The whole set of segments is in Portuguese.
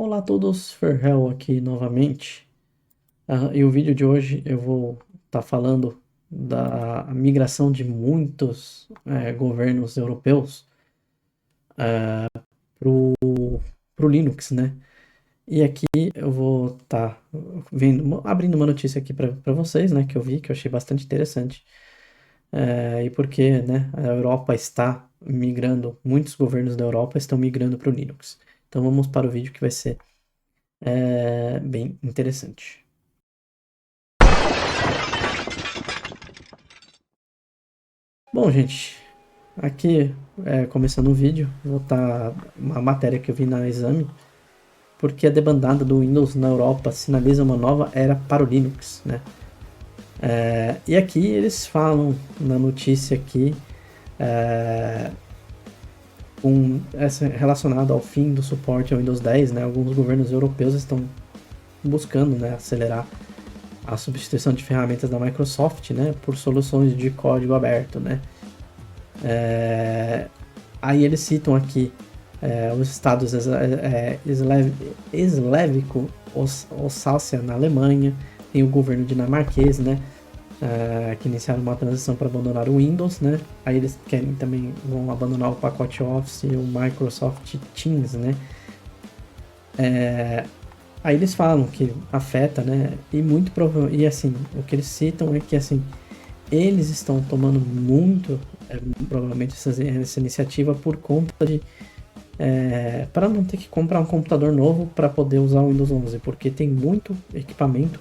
Olá a todos, Ferrell aqui novamente. E o vídeo de hoje eu vou estar falando da migração de muitos governos europeus para o Linux, né? E aqui eu vou estar abrindo uma notícia aqui para vocês, né? Que eu vi, que eu achei bastante interessante. E porque, né, a Europa está migrando, muitos governos da Europa estão migrando para o Linux. Então vamos para o vídeo que vai ser bem interessante. Bom, gente, aqui começando o vídeo, vou botar uma matéria que eu vi na Exame, porque a debandada do Windows na Europa sinaliza uma nova era para o Linux, né? E aqui eles falam na notícia aqui relacionado ao fim do suporte ao Windows 10, né? Alguns governos europeus estão buscando, né, acelerar a substituição de ferramentas da Microsoft, né, por soluções de código aberto, né? Aí eles citam aqui os estados Eslévico, Ossácia na Alemanha, tem o governo dinamarquês, né, que iniciaram uma transição para abandonar o Windows, né. Aí eles querem também vão abandonar o pacote Office e o Microsoft Teams, né. Aí eles falam que afeta, né, e muito provavelmente, e assim, o que eles citam é que assim, eles estão tomando muito, provavelmente, essa iniciativa por conta de para não ter que comprar um computador novo para poder usar o Windows 11, porque tem muito equipamento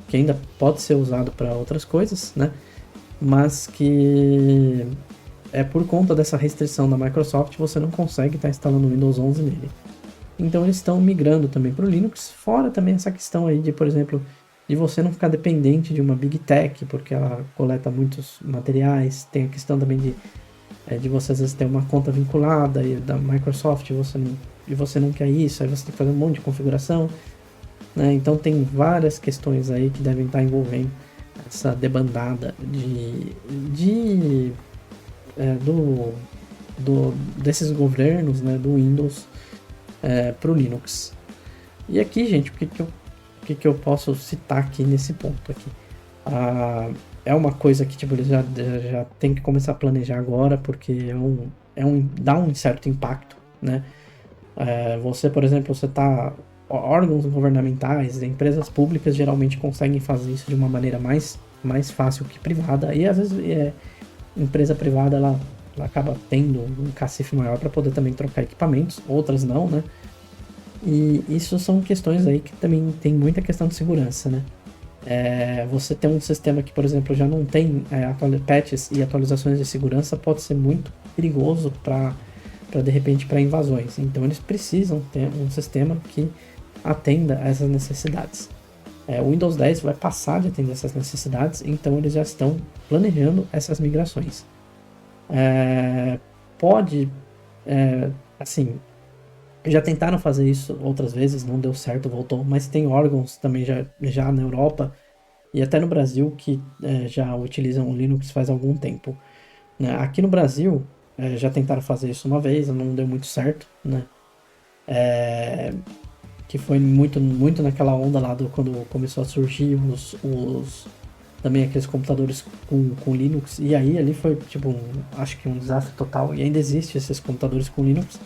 que ainda pode ser usado para outras coisas, né? Mas que é por conta dessa restrição da Microsoft você não consegue estar instalando o Windows 11 nele. Então eles estão migrando também para o Linux, fora também essa questão aí de, por exemplo, de você não ficar dependente de uma Big Tech, porque ela coleta muitos materiais, tem a questão também de você às vezes ter uma conta vinculada e da Microsoft e você não quer isso, aí você tem que fazer um monte de configuração, né? Então tem várias questões aí que devem estar envolvendo essa debandada de desses governos, né, do Windows para o Linux. E aqui, gente, o que eu posso citar aqui nesse ponto aqui? É uma coisa que tipo, eles já tem que começar a planejar agora, porque dá um certo impacto, né? Você, por exemplo, órgãos governamentais, empresas públicas geralmente conseguem fazer isso de uma maneira mais fácil que privada, e às vezes empresa privada ela acaba tendo um cacife maior para poder também trocar equipamentos, outras não, né? E isso são questões aí que também tem muita questão de segurança, né? Você tem um sistema que, por exemplo, já não tem patches e atualizações de segurança, pode ser muito perigoso para de repente para invasões. Então eles precisam ter um sistema que atenda a essas necessidades. O Windows 10 vai passar de atender essas necessidades, então eles já estão planejando essas migrações. Pode, assim, já tentaram fazer isso outras vezes, não deu certo, voltou, mas tem órgãos também já na Europa e até no Brasil que já utilizam o Linux faz algum tempo, né? Aqui no Brasil já tentaram fazer isso uma vez, não deu muito certo, né? Que foi muito naquela onda lá quando começou a surgir também aqueles computadores com Linux, e aí ali foi tipo acho que um desastre total, e ainda existe esses computadores com Linux,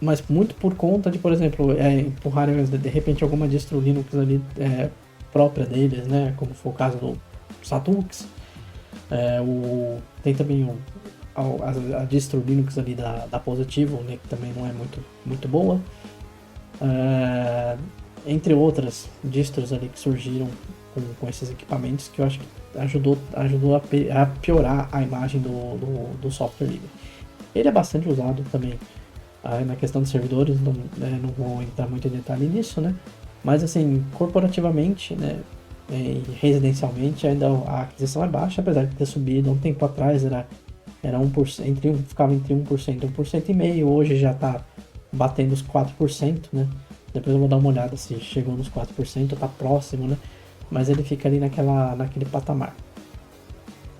mas muito por conta de, por exemplo, empurrarem de repente alguma distro Linux ali própria deles, né? Como foi o caso do Satux. Tem também a distro Linux ali da Positivo, né? Que também não é muito boa. Entre outras distros ali que surgiram com esses equipamentos, que eu acho que ajudou a piorar a imagem do software livre. Ele é bastante usado também na questão de servidores, não vou entrar muito em detalhe nisso, né? Mas assim, corporativamente, né, e residencialmente ainda a aquisição é baixa, apesar de ter subido um tempo atrás, era 1%, ficava entre 1% e 1,5%, hoje já está batendo os 4%, né? Depois eu vou dar uma olhada se chegou nos 4%, está próximo, né? Mas ele fica ali naquele patamar.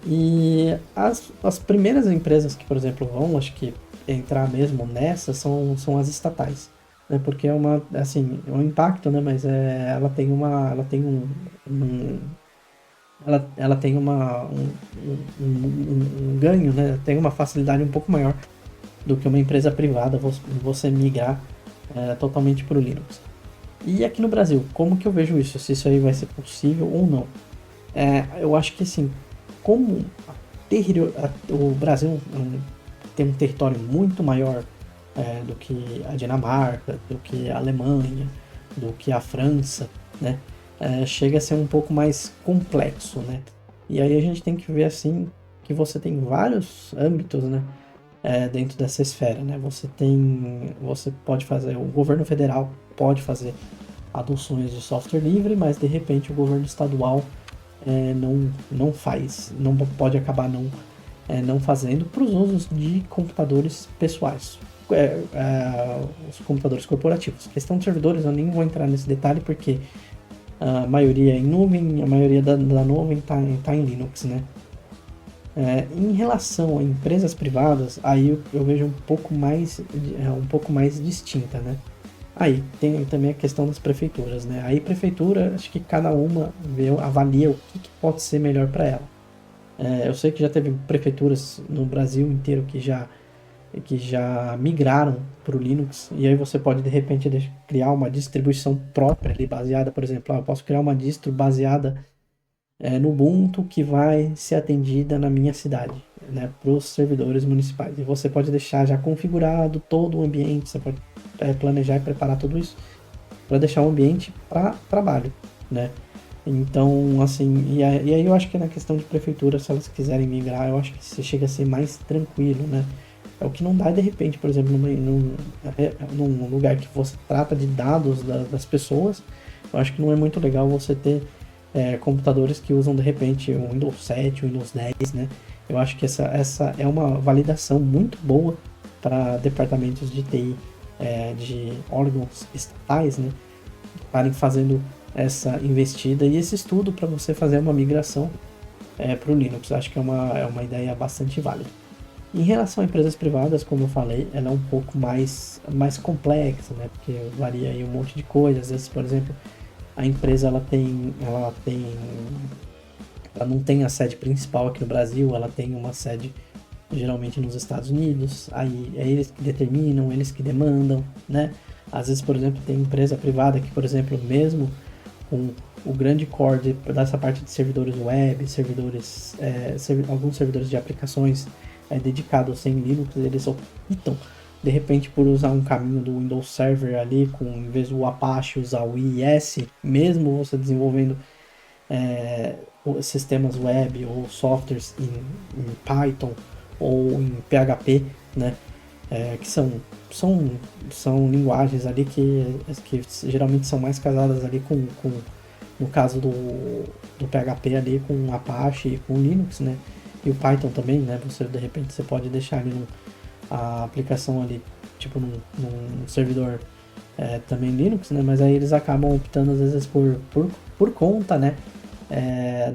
E as primeiras empresas que, por exemplo, acho que entrar mesmo nessa são as estatais, né? Porque é uma, assim, é um impacto, né? Mas ela tem um ela tem um ganho, né? Tem uma facilidade um pouco maior do que uma empresa privada você migrar totalmente para o Linux. E aqui no Brasil, como que eu vejo isso? Se isso aí vai ser possível ou não? Eu acho que assim, como o Brasil tem um território muito maior do que a Dinamarca, do que a Alemanha, do que a França, né? Chega a ser um pouco mais complexo, né? E aí a gente tem que ver assim que você tem vários âmbitos, né? Dentro dessa esfera, né? Você pode fazer, o governo federal pode fazer adoções de software livre, mas de repente o governo estadual não faz, não pode acabar não fazendo para os usos de computadores pessoais, os computadores corporativos. Questão de servidores, eu nem vou entrar nesse detalhe porque a maioria é em nuvem, a maioria da nuvem tá em Linux, né? Em relação a empresas privadas, aí eu vejo um pouco mais distinta, né? Aí tem também a questão das prefeituras, né? Aí prefeitura, acho que cada uma avalia o que pode ser melhor para ela. Eu sei que já teve prefeituras no Brasil inteiro que já migraram para o Linux, e aí você pode de repente criar uma distribuição própria ali, baseada, por exemplo, eu posso criar uma distro baseada no Ubuntu que vai ser atendida na minha cidade, né, para os servidores municipais. E você pode deixar já configurado todo o ambiente, você pode planejar e preparar tudo isso para deixar o ambiente para trabalho, né? Então, assim, e aí eu acho que na questão de prefeitura, se elas quiserem migrar, eu acho que você chega a ser mais tranquilo, né? É o que não dá de repente, por exemplo, num lugar que você trata de dados das pessoas, eu acho que não é muito legal você ter computadores que usam de repente o Windows 7, o Windows 10, né? Eu acho que essa é uma validação muito boa para departamentos de TI, de órgãos estatais, né? Estarem fazendo essa investida e esse estudo para você fazer uma migração para o Linux. Eu acho que é uma ideia bastante válida. Em relação a empresas privadas, como eu falei, ela é um pouco mais complexa, né? Porque varia aí um monte de coisas. Às vezes, por exemplo, a empresa ela não tem a sede principal aqui no Brasil, ela tem uma sede geralmente nos Estados Unidos, aí é eles que determinam, eles que demandam, né? Às vezes, por exemplo, tem empresa privada que, por exemplo, mesmo com o grande core dessa parte de servidores web, alguns servidores de aplicações dedicados sem Linux, eles optam de repente por usar um caminho do Windows Server ali, em vez do Apache usar o IIS, mesmo você desenvolvendo sistemas web ou softwares em Python ou em PHP, né? Que são linguagens ali que geralmente são mais casadas ali no caso do PHP ali com Apache e com Linux, né? E o Python também, né? De repente você pode deixar ali a aplicação ali, tipo num servidor também Linux, né? Mas aí eles acabam optando às vezes por conta, né?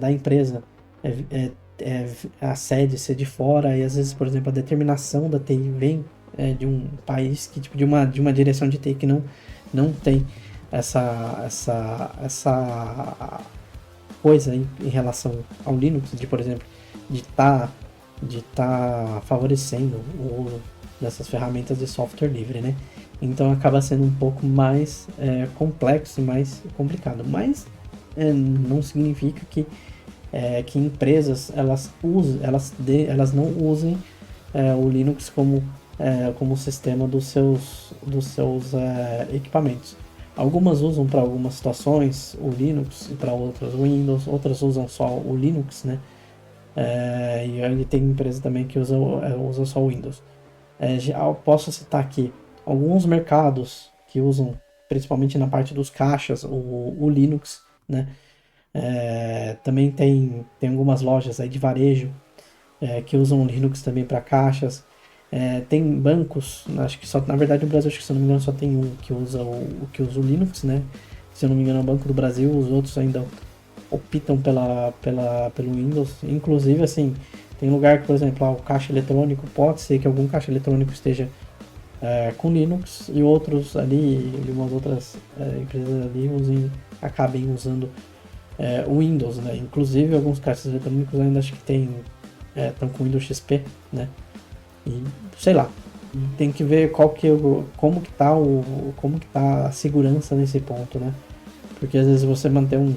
Da empresa. A sede ser de fora e às vezes, por exemplo, a determinação da TI vem de um país que tipo de uma direção de TI que não tem essa coisa em relação ao Linux, por exemplo, de tá favorecendo o uso dessas ferramentas de software livre, né? Então acaba sendo um pouco mais complexo e mais complicado, mas não significa que empresas elas não usem o Linux como sistema dos seus equipamentos. Algumas usam para algumas situações o Linux e para outras o Windows, outras usam só o Linux, né? E aí tem empresa também que usa só o Windows. Já posso citar aqui alguns mercados que usam, principalmente na parte dos caixas, o Linux, né? Também tem algumas lojas aí de varejo que usam o Linux também para caixas. Tem bancos, acho que só, na verdade no Brasil, acho que se eu não me engano só tem um que usa o Linux, né? Se eu não me engano é o Banco do Brasil, os outros ainda optam pelo Windows. Inclusive, assim, Tem lugar que, por exemplo, o caixa eletrônico, pode ser que algum caixa eletrônico esteja com Linux e outros ali, e umas outras empresas ali acabem usando o Windows, né? Inclusive alguns caixas eletrônicos ainda acho que estão com Windows XP, né? E sei lá, tem que ver como que tá a segurança nesse ponto, né? Porque às vezes você mantém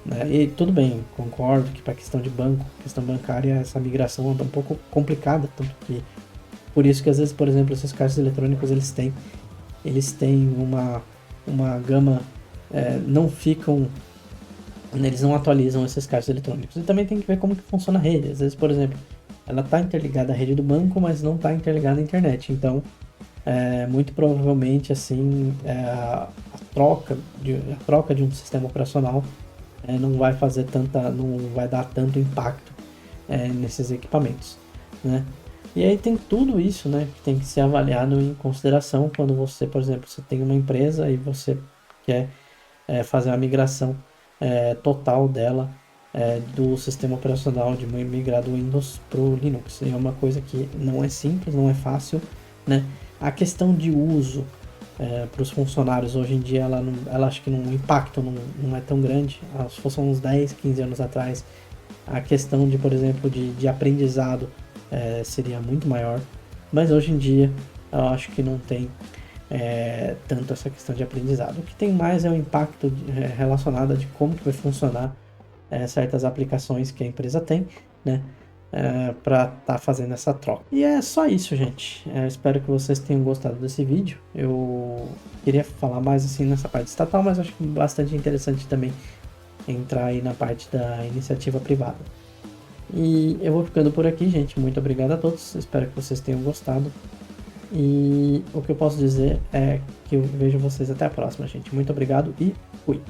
né? E tudo bem, concordo que para questão de banco, questão bancária, essa migração é um pouco complicada, tanto que por isso que às vezes, por exemplo, esses caixas eletrônicos eles têm uma gama, não ficam, eles não atualizam esses caixas eletrônicos. E também tem que ver como que funciona a rede. Às vezes, por exemplo, ela está interligada à rede do banco, mas não está interligada à internet. Então, muito provavelmente, assim, a troca de um sistema operacional não vai dar tanto impacto nesses equipamentos, né? E aí tem tudo isso, né, que tem que ser avaliado em consideração quando você, por exemplo, você tem uma empresa e você quer fazer a migração total dela do sistema operacional, de migrar do Windows para o Linux. E é uma coisa que não é simples, não é fácil, né? A questão de uso para os funcionários hoje em dia, ela acho que o impacto não é tão grande. Se fosse uns 10, 15 anos atrás, a questão de, por exemplo, de aprendizado seria muito maior, mas hoje em dia eu acho que não tem tanto essa questão de aprendizado. O que tem mais é o impacto relacionado a de como que vai funcionar certas aplicações que a empresa tem, né, para estar fazendo essa troca. E é só isso, gente. Espero que vocês tenham gostado desse vídeo. Eu queria falar mais assim nessa parte estatal, mas acho que bastante interessante também entrar aí na parte da iniciativa privada. E eu vou ficando por aqui, gente. Muito obrigado a todos. Espero que vocês tenham gostado. E o que eu posso dizer é que eu vejo vocês até a próxima, gente. Muito obrigado e fui!